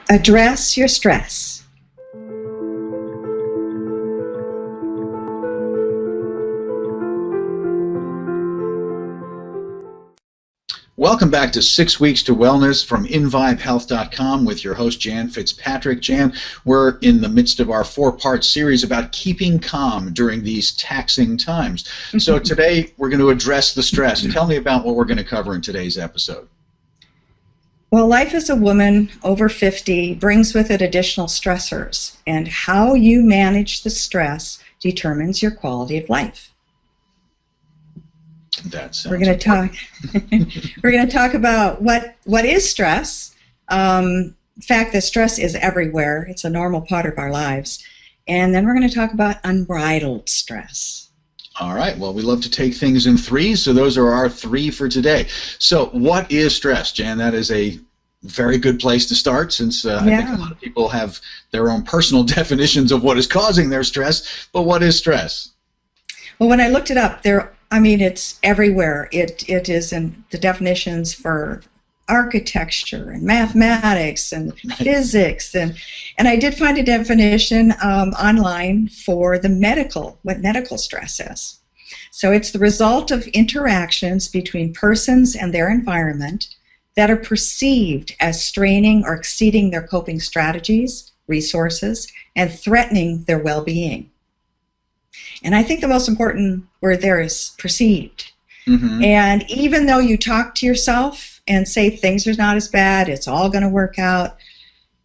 Address your stress. Welcome back to 6 Weeks to Wellness from inVibeHealth.com with your host Jan Fitzpatrick. Jan, we're in the midst of our 4-part series about keeping calm during these taxing times. So today we're going to address the stress. Tell me about what we're going to cover in today's episode. Well, life as a woman over 50 brings with it additional stressors, and how you manage the stress determines your quality of life. We're going to talk about what is stress. The fact that stress is everywhere. It's a normal part of our lives. And then we're going to talk about unbridled stress. All right. Well, we love to take things in threes, so those are our 3 for today. So what is stress, Jan? That is a very good place to start, since I think a lot of people have their own personal definitions of what is causing their stress. But what is stress? Well, when I looked it up, it's everywhere. It is in the definitions for architecture and mathematics and physics, and I did find a definition online for what medical stress is. So it's the result of interactions between persons and their environment that are perceived as straining or exceeding their coping strategies, resources, and threatening their well-being. And I think the most important word there is perceived. Mm-hmm. And even though you talk to yourself and say things are not as bad, it's all going to work out,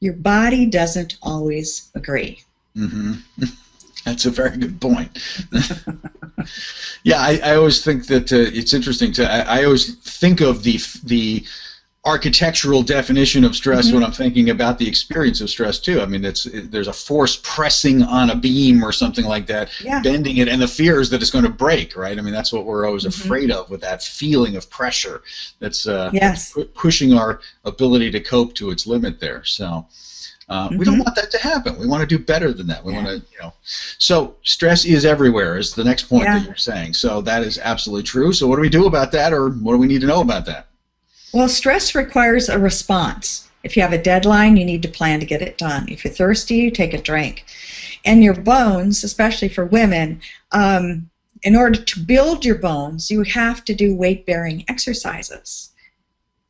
your body doesn't always agree. Mm-hmm. That's a very good point. Yeah, I always think that it's interesting. I always think of the architectural definition of stress when I'm thinking about the experience of stress too. I mean, there's a force pressing on a beam or something like that, bending it, and the fear is that it's going to break, right? I mean, that's what we're always afraid of, with that feeling of pressure that's pushing our ability to cope to its limit there. So we don't want that to happen. We want to do better than that. We want to, So stress is everywhere is the next point that you're saying. So that is absolutely true. So what do we do about that, or what do we need to know about that? Well, stress requires a response. If you have a deadline, you need to plan to get it done. If you're thirsty, you take a drink. And your bones, especially for women, in order to build your bones, you have to do weight-bearing exercises.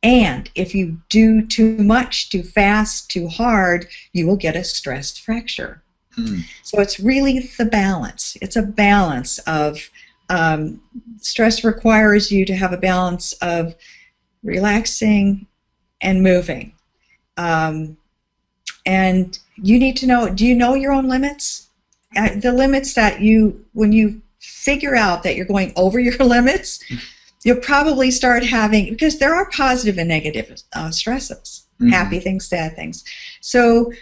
And if you do too much, too fast, too hard, you will get a stress fracture. So it's really the balance. It's a balance of stress requires you to have a balance of relaxing and moving. And you need to know, do you know your own limits? The limits that when you figure out that you're going over your limits, you'll probably start having, because there are positive and negative stresses, happy things, sad things. So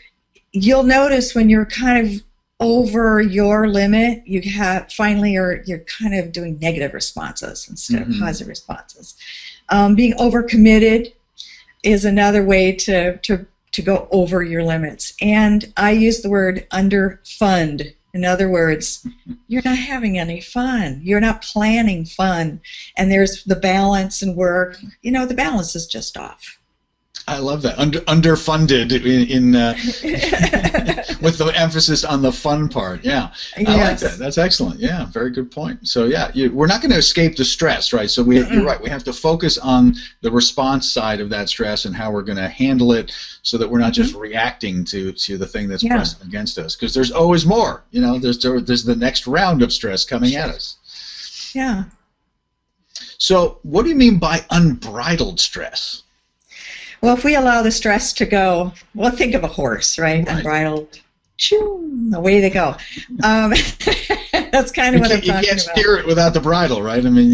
you'll notice when you're kind of over your limit, you're kind of doing negative responses instead of positive responses. Being overcommitted is another way to go over your limits. And I use the word underfund. In other words, you're not having any fun. You're not planning fun. And there's the balance and work. The balance is just off. I love that. Underfunded with the emphasis on the fun part. Yeah, I like that. That's excellent. Yeah, very good point. So yeah, we're not going to escape the stress, right? So you're right. We have to focus on the response side of that stress and how we're going to handle it, so that we're not just reacting to the thing that's pressing against us. Because there's always more. There's the next round of stress coming at us. Yeah. So what do you mean by unbridled stress? Well, if we allow the stress to go, well, think of a horse, right? Unbridled, choo, away they go. That's kind of what I'm talking about. You can't steer it without the bridle, right? I mean,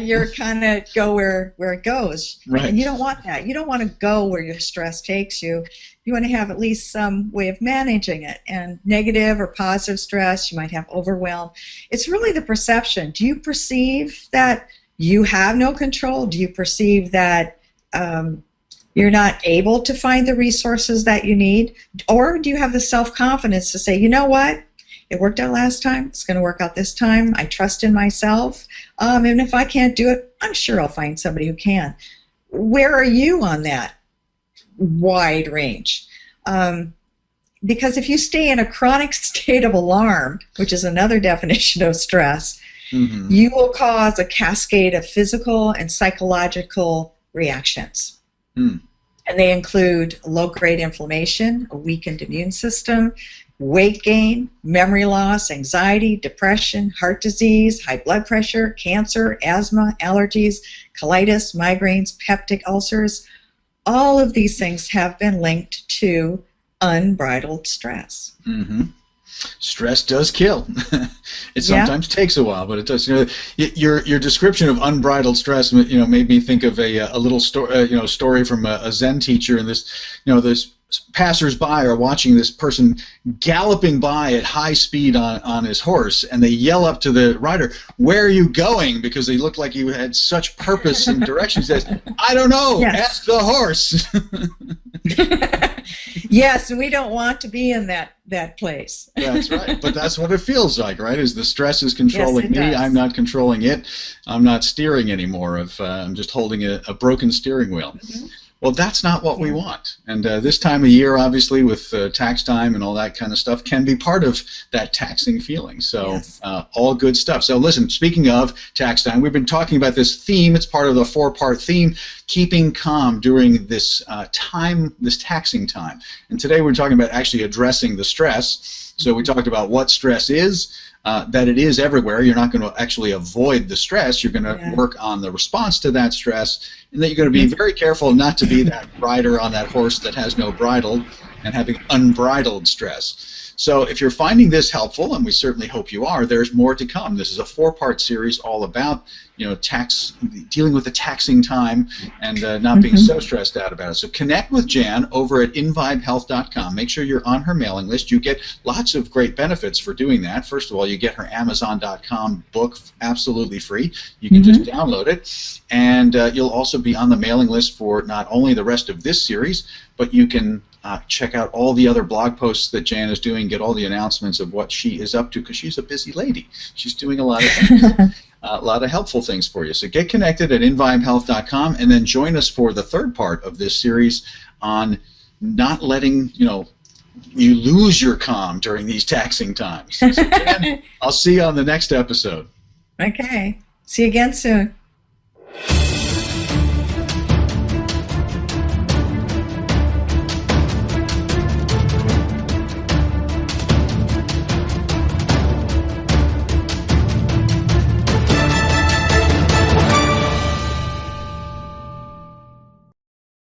you're kind of go where it goes. Right. And you don't want that. You don't want to go where your stress takes you. You want to have at least some way of managing it. And negative or positive stress, you might have overwhelm. It's really the perception. Do you perceive that you have no control? Do you perceive that you're not able to find the resources that you need? Or do you have the self-confidence to say, you know what? It worked out last time. It's going to work out this time. I trust in myself. And if I can't do it, I'm sure I'll find somebody who can. Where are you on that wide range? Because if you stay in a chronic state of alarm, which is another definition of stress, you will cause a cascade of physical and psychological reactions. And they include low-grade inflammation, a weakened immune system, weight gain, memory loss, anxiety, depression, heart disease, high blood pressure, cancer, asthma, allergies, colitis, migraines, peptic ulcers. All of these things have been linked to unbridled stress. Stress does kill. It sometimes takes a while, but it does. Your description of unbridled stress, made me think of a little story, story from a Zen teacher, and this passers-by are watching this person galloping by at high speed on his horse, and they yell up to the rider, "Where are you going?" Because he looked like he had such purpose and direction. He says, "I don't know. Ask the horse." Yes, and we don't want to be in that place. That's right, but that's what it feels like, right? Is the stress is controlling me, does. I'm not controlling it, I'm not steering anymore, I'm just holding a broken steering wheel. Well, that's not what we want. And this time of year, obviously, with tax time and all that kind of stuff, can be part of that taxing feeling. So all good stuff. So listen, speaking of tax time, we've been talking about this theme. It's part of the 4-part theme, keeping calm during this this taxing time. And today we're talking about actually addressing the stress. So we talked about what stress is, that it is everywhere. You're not going to actually avoid the stress. You're going to work on the response to that stress, and that you're going to be very careful not to be that rider on that horse that has no bridle and having unbridled stress. So if you're finding this helpful, and we certainly hope you are, there's more to come. This is a 4-part series all about dealing with the taxing time and not being so stressed out about it. So connect with Jan over at invibehealth.com. Make sure you're on her mailing list. You get lots of great benefits for doing that. First of all, you get her Amazon.com book absolutely free. You can just download it, and you'll also be on the mailing list for not only the rest of this series, but you can check out all the other blog posts that Jan is doing, get all the announcements of what she is up to, because she's a busy lady. She's doing a lot of things. A lot of helpful things for you. So get connected at invibehealth.com, and then join us for the 3rd part of this series on not letting you lose your calm during these taxing times. So, Jan, I'll see you on the next episode. Okay. See you again soon.